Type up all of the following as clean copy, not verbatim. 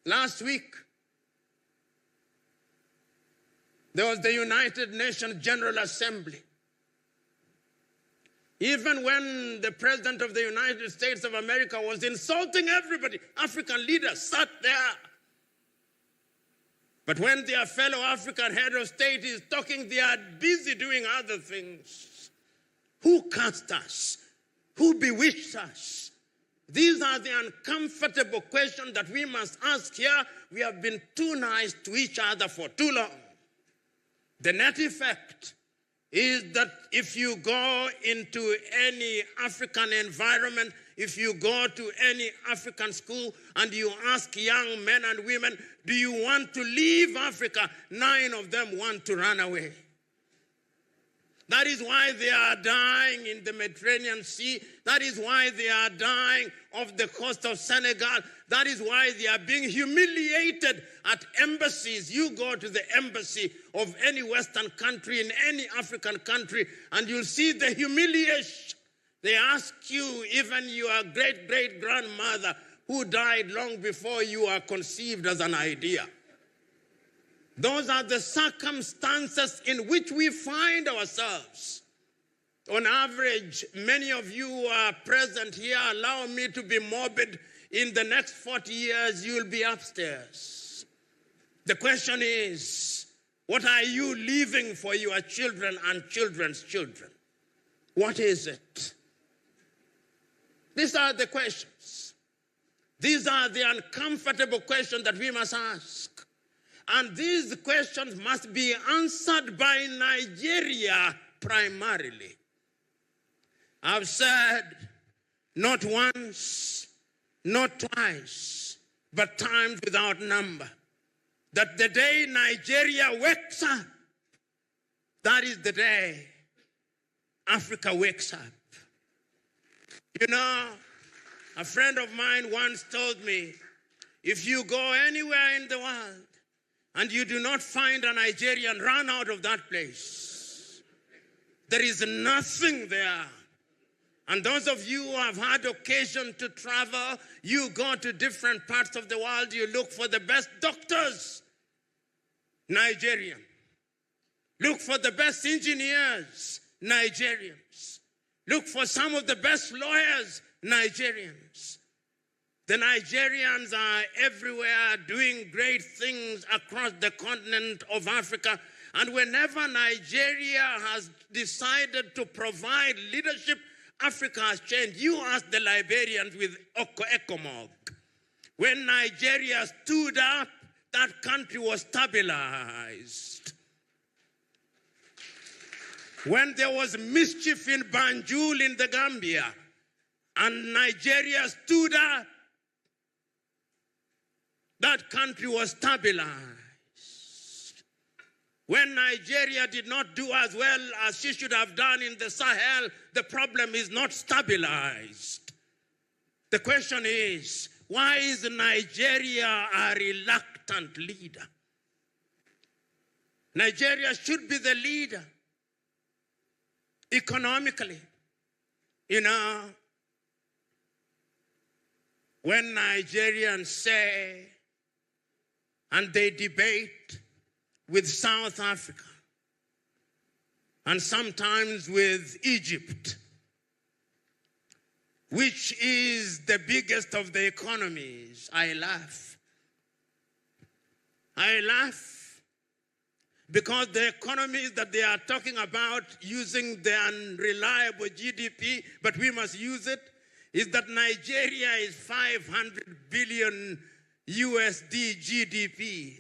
Last week, there was the United Nations General Assembly. Even when the President of the United States of America was insulting everybody, African leaders sat there. But when their fellow African head of state is talking, they are busy doing other things. Who cast us? Who bewitched us? These are the uncomfortable questions that we must ask here. We have been too nice to each other for too long. The net effect is that if you go into any African environment, if you go to any African school and you ask young men and women, do you want to leave Africa? 9 of them want to run away. That is why they are dying in the Mediterranean Sea. That is why they are dying off the coast of Senegal. That is why they are being humiliated at embassies. You go to the embassy of any Western country, in any African country, and you'll see the humiliation. They ask you, even your great-great-grandmother who died long before you are conceived as an idea. Those are the circumstances in which we find ourselves. On average, many of you who are present here, allow me to be morbid, in the next 40 years, you'll be upstairs. The question is, what are you leaving for your children and children's children? What is it? These are the questions. These are the uncomfortable questions that we must ask. And these questions must be answered by Nigeria primarily. I've said not once, not twice, but times without number, that the day Nigeria wakes up, that is the day Africa wakes up. You know, a friend of mine once told me, if you go anywhere in the world and you do not find a Nigerian, run out of that place. There is nothing there. And those of you who have had occasion to travel, you go to different parts of the world, you look for the best doctors, Nigerian. Look for the best engineers, Nigerians. Look for some of the best lawyers, Nigerians. The Nigerians are everywhere doing great things across the continent of Africa. And whenever Nigeria has decided to provide leadership, Africa has changed. You ask the Liberians with ECOMOG. When Nigeria stood up, that country was stabilized. When there was mischief in Banjul in the Gambia, and Nigeria stood up, that country was stabilized. When Nigeria did not do as well as she should have done in the Sahel, the problem is not stabilized. The question is, why is Nigeria a reluctant leader? Nigeria should be the leader economically. You know, when Nigerians say, and they debate with South Africa, and sometimes with Egypt, which is the biggest of the economies, I laugh. I laugh because the economies that they are talking about using the unreliable GDP, but we must use it, is that Nigeria is 500 billion USD GDP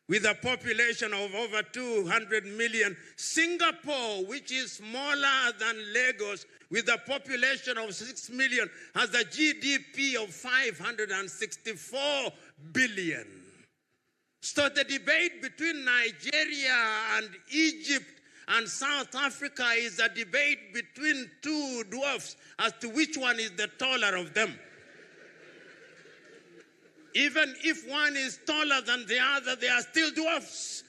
with a population of over 200 million. Singapore, which is smaller than Lagos, with a population of 6 million, has a GDP of 564 billion. So the debate between Nigeria and Egypt and South Africa is a debate between two dwarfs as to which one is the taller of them. Even if one is taller than the other, they are still dwarfs.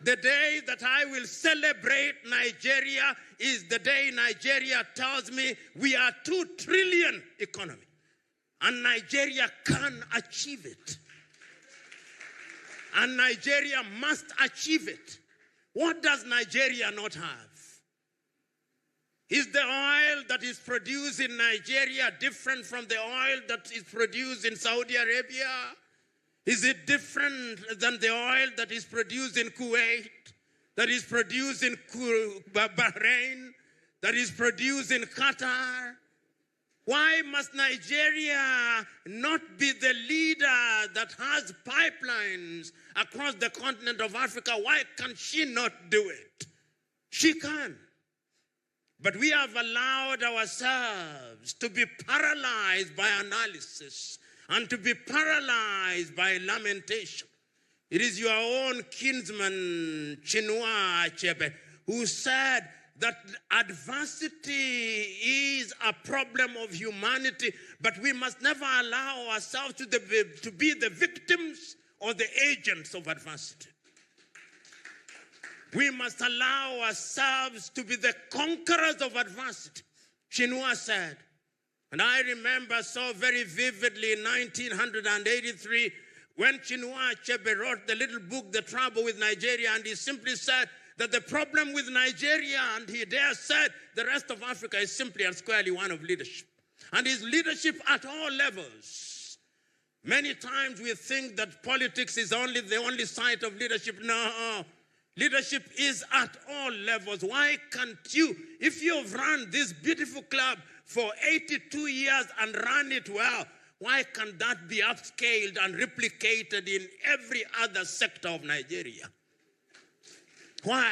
The day that I will celebrate Nigeria is the day Nigeria tells me we are 2 trillion economy. And Nigeria can achieve it. And Nigeria must achieve it. What does Nigeria not have? Is the oil that is produced in Nigeria different from the oil that is produced in Saudi Arabia? Is it different than the oil that is produced in Kuwait, that is produced in Bahrain, that is produced in Qatar? Why must Nigeria not be the leader that has pipelines across the continent of Africa? Why can she not do it? She can. But we have allowed ourselves to be paralyzed by analysis and to be paralyzed by lamentation. It is your own kinsman, Chinua Achebe, who said that adversity is a problem of humanity, but we must never allow ourselves to be the victims or the agents of adversity. We must allow ourselves to be the conquerors of adversity, Chinua said. And I remember so very vividly in 1983 when Chinua Achebe wrote the little book, The Trouble with Nigeria, and he simply said that the problem with Nigeria, and he there said the rest of Africa is simply and squarely one of leadership. And his leadership at all levels. Many times we think that politics is the only site of leadership. No. Leadership is at all levels. Why can't you, if you've run this beautiful club for 82 years and run it well, why can't that be upscaled and replicated in every other sector of Nigeria? Why?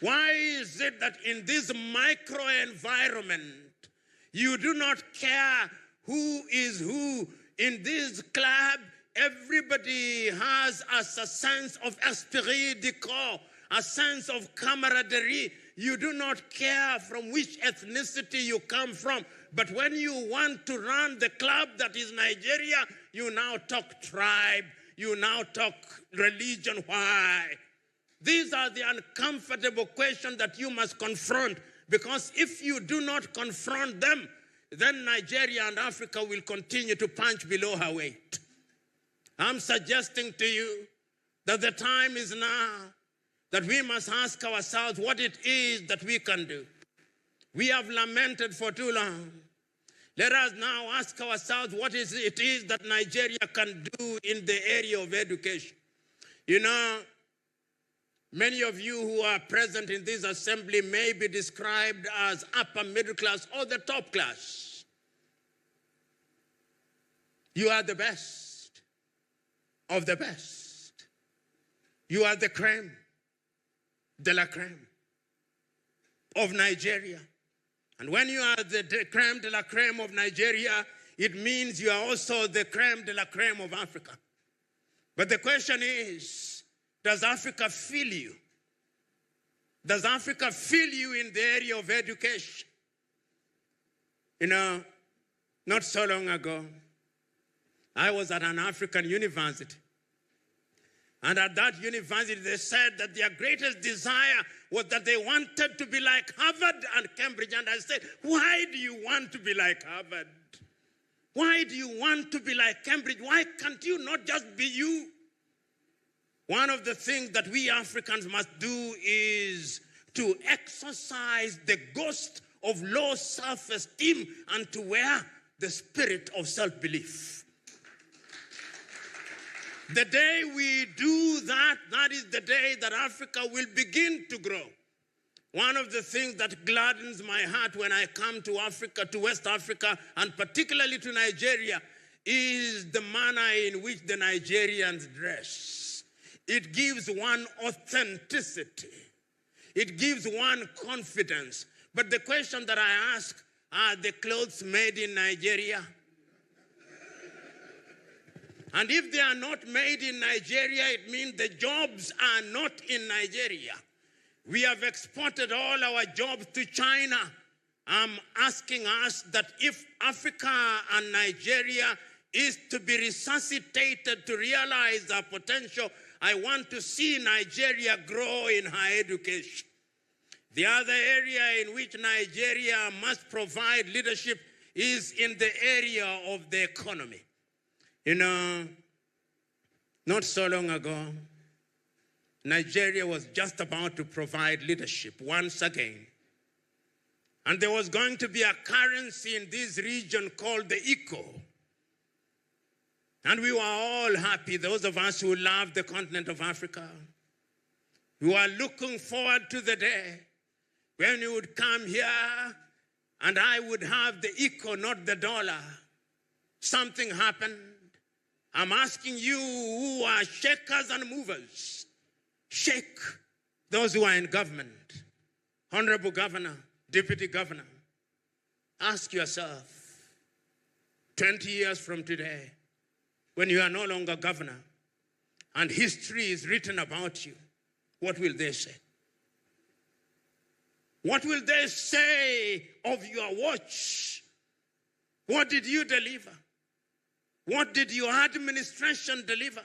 Why is it that in this micro-environment, you do not care who is who in this club? Everybody has a sense of esprit de corps, a sense of camaraderie. You do not care from which ethnicity you come from. But when you want to run the club that is Nigeria, you now talk tribe, you now talk religion. Why? These are the uncomfortable questions that you must confront, because if you do not confront them, then Nigeria and Africa will continue to punch below her weight. I'm suggesting to you that the time is now that we must ask ourselves what it is that we can do. We have lamented for too long. Let us now ask ourselves what it is that Nigeria can do in the area of education. You know, many of you who are present in this assembly may be described as upper middle class or the top class. You are the best of the best. You are the crème de la crème of Nigeria. And when you are the crème de la crème of Nigeria, it means you are also the crème de la crème of Africa. But the question is, does Africa feel you? Does Africa feel you in the area of education? You know, not so long ago, I was at an African university. And at that university, they said that their greatest desire was that they wanted to be like Harvard and Cambridge. And I said, why do you want to be like Harvard? Why do you want to be like Cambridge? Why can't you not just be you? One of the things that we Africans must do is to exercise the ghost of low self-esteem and to wear the spirit of self-belief. The day we do that, that is the day that Africa will begin to grow. One of the things that gladdens my heart when I come to Africa, to West Africa, and particularly to Nigeria, is the manner in which the Nigerians dress. It gives one authenticity. It gives one confidence. But the question that I ask, are the clothes made in Nigeria? And if they are not made in Nigeria, it means the jobs are not in Nigeria. We have exported all our jobs to China. I'm asking us that if Africa and Nigeria is to be resuscitated to realize our potential, I want to see Nigeria grow in higher education. The other area in which Nigeria must provide leadership is in the area of the economy. You know, not so long ago, Nigeria was just about to provide leadership once again. And there was going to be a currency in this region called the Eco. And we were all happy, those of us who love the continent of Africa. We were looking forward to the day when you would come here and I would have the Eco, not the dollar. Something happened. I'm asking you who are shakers and movers. Shake those who are in government. Honorable Governor, Deputy Governor, ask yourself, 20 years from today, when you are no longer governor and history is written about you, what will they say? What will they say of your watch? What did you deliver? What did your administration deliver?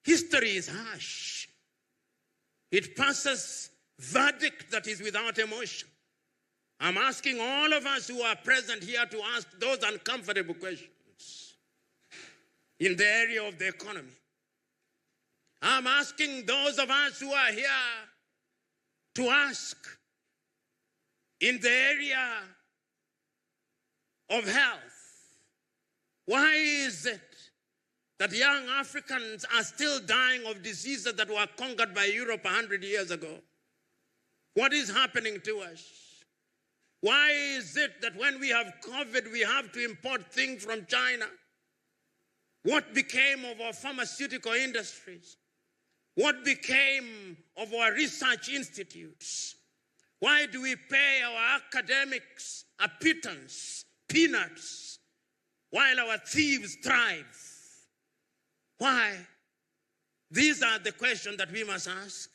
History is harsh. It passes verdict that is without emotion. I'm asking all of us who are present here to ask those uncomfortable questions in the area of the economy. I'm asking those of us who are here to ask in the area of health. Why is it that young Africans are still dying of diseases that were conquered by Europe 100 years ago? What is happening to us? Why is it that when we have COVID, we have to import things from China? What became of our pharmaceutical industries? What became of our research institutes? Why do we pay our academics a pittance, peanuts, while our thieves thrive? Why? These are the questions that we must ask.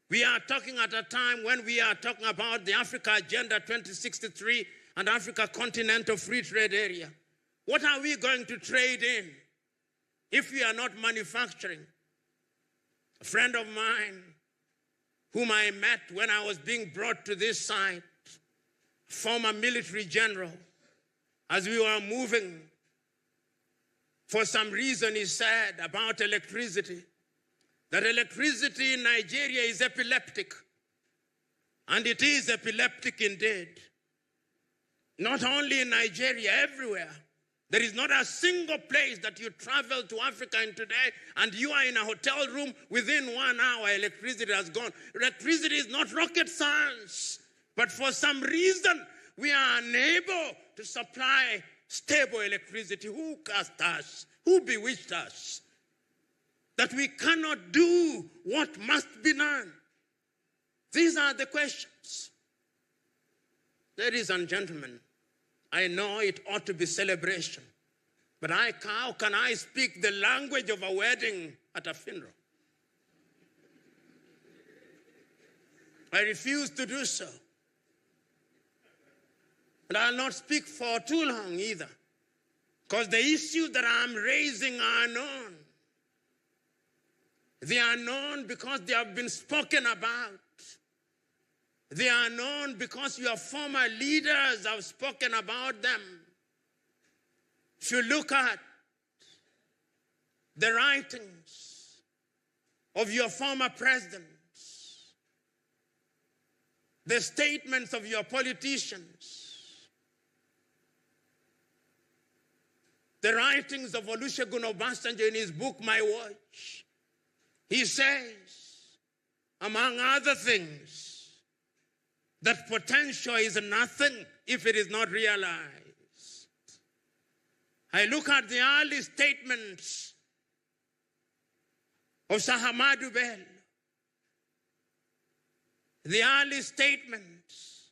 We are talking at a time when we are talking about the Africa Agenda 2063 and Africa Continental Free Trade Area. What are we going to trade in if we are not manufacturing? A friend of mine whom I met when I was being brought to this site, former military general, as we were moving, for some reason he said about electricity, that electricity in Nigeria is epileptic. And it is epileptic indeed. Not only in Nigeria, everywhere. There is not a single place that you travel to Africa in today and you are in a hotel room, within 1 hour electricity has gone. Electricity is not rocket science. But for some reason, we are unable to supply stable electricity. Who cast us? Who bewitched us? That we cannot do what must be done. These are the questions. Ladies and gentlemen, I know it ought to be celebration, but how can I speak the language of a wedding at a funeral? I refuse to do so. And I'll not speak for too long either, because the issues that I'm raising are known. They are known because they have been spoken about. They are known because your former leaders have spoken about them. If you look at the writings of your former presidents, the statements of your politicians, the writings of Olusegun Obasanjo in his book, My Watch, he says, among other things, that potential is nothing if it is not realized. I look at the early statements of Sir Ahmadu Bello, the early statements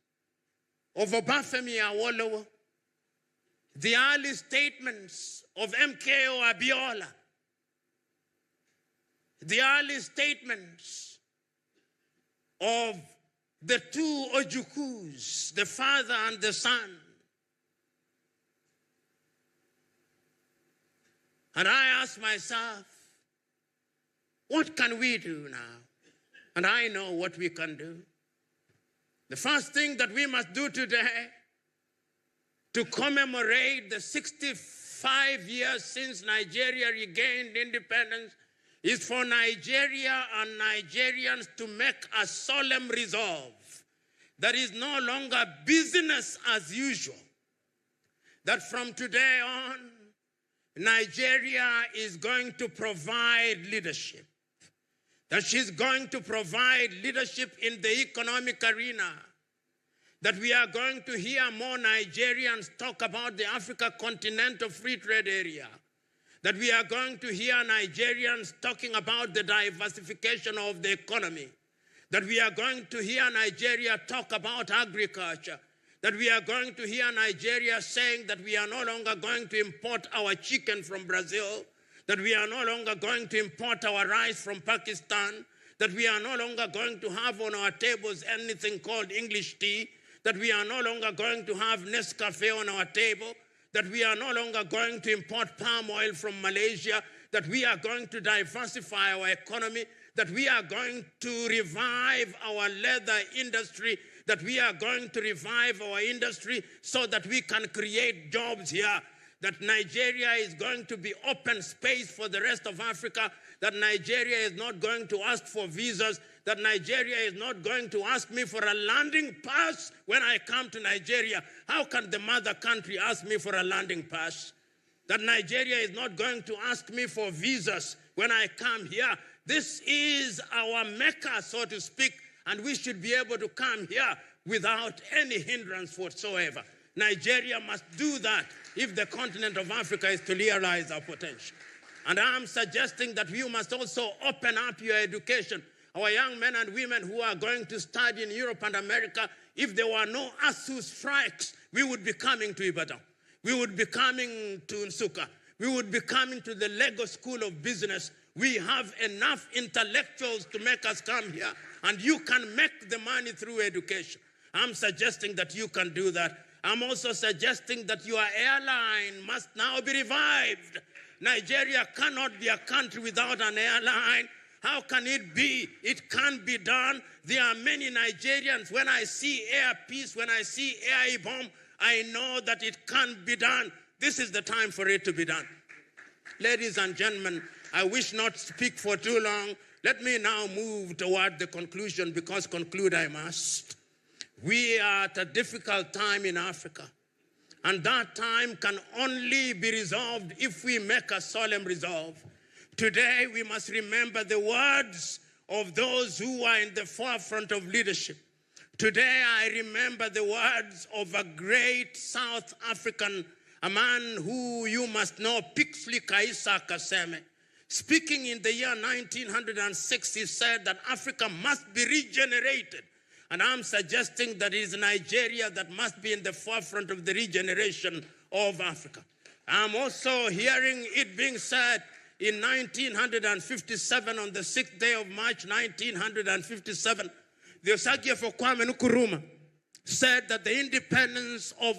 of Obafemi Awolowo, the early statements of MKO Abiola, the early statements of the two Ojukus, the father and the son. And I ask myself, what can we do now? And I know what we can do. The first thing that we must do today, to commemorate the 65 years since Nigeria regained independence is for Nigeria and Nigerians to make a solemn resolve that is no longer business as usual. That from today on, Nigeria is going to provide leadership. That she's going to provide leadership in the economic arena. That we are going to hear more Nigerians talk about the Africa Continental Free Trade Area. That we are going to hear Nigerians talking about the diversification of the economy. That we are going to hear Nigeria talk about agriculture. That we are going to hear Nigeria saying that we are no longer going to import our chicken from Brazil. That we are no longer going to import our rice from Pakistan. That we are no longer going to have on our tables anything called English tea. That we are no longer going to have Nescafe on our table. That we are no longer going to import palm oil from Malaysia, that we are going to diversify our economy, that we are going to revive our leather industry, that we are going to revive our industry so that we can create jobs here, that Nigeria is going to be open space for the rest of Africa, that Nigeria is not going to ask for visas, that Nigeria is not going to ask me for a landing pass when I come to Nigeria. How can the mother country ask me for a landing pass? That Nigeria is not going to ask me for visas when I come here. This is our Mecca, so to speak, and we should be able to come here without any hindrance whatsoever. Nigeria must do that if the continent of Africa is to realize our potential. And I'm suggesting that you must also open up your education. Our young men and women who are going to study in Europe and America, if there were no ASU strikes, we would be coming to Ibadan. We would be coming to Nsukka. We would be coming to the Lagos School of Business. We have enough intellectuals to make us come here, and you can make the money through education. I'm suggesting that you can do that. I'm also suggesting that your airline must now be revived. Nigeria cannot be a country without an airline. How can it be? It can be done. There are many Nigerians. When I see Air Peace, when I see Air Ibom, I know that it can be done. This is the time for it to be done. Ladies and gentlemen, I wish not to speak for too long. Let me now move toward the conclusion, because conclude I must. We are at a difficult time in Africa. And that time can only be resolved if we make a solemn resolve. Today, we must remember the words of those who are in the forefront of leadership. Today, I remember the words of a great South African, a man who you must know, Pixley Kaisa Kaseme. Speaking in the year 1906, he said that Africa must be regenerated. And I'm suggesting that it is Nigeria that must be in the forefront of the regeneration of Africa. I'm also hearing it being said in 1957, on the 6th day of March 1957, the Osagyefo Kwame Nkrumah said that the independence of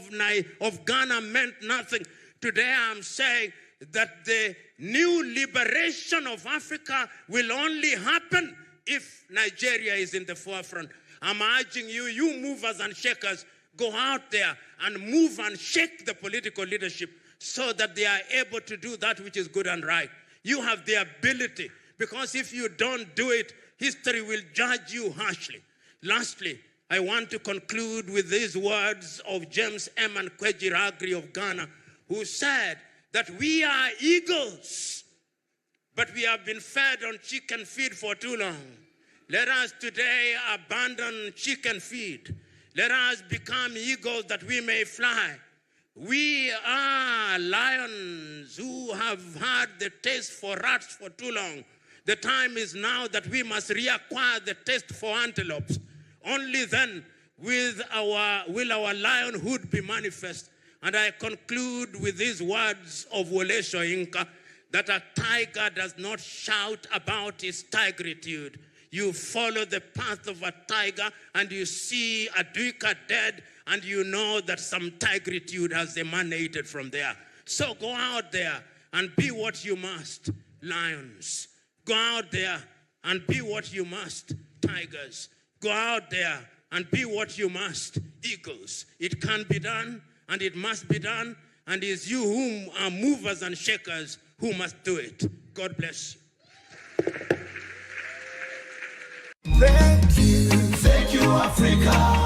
Ghana meant nothing. Today I'm saying that the new liberation of Africa will only happen if Nigeria is in the forefront. I'm urging you, you movers and shakers, go out there and move and shake the political leadership so that they are able to do that which is good and right. You have the ability, because if you don't do it, history will judge you harshly. Lastly, I want to conclude with these words of James M. Kwejiragri of Ghana, who said that we are eagles, but we have been fed on chicken feed for too long. Let us today abandon chicken feed. Let us become eagles that we may fly. We are lions who have had the taste for rats for too long. The time is now that we must reacquire the taste for antelopes. Only then will our lionhood be manifest. And I conclude with these words of Wole Soyinka, that a tiger does not shout about his tigritude. You follow the path of a tiger and you see a duiker dead, and you know that some tigritude has emanated from there. So go out there and be what you must, lions. Go out there and be what you must, tigers. Go out there and be what you must, eagles. It can be done, and it must be done, and it is you whom are movers and shakers who must do it. God bless you. Thank you, Africa.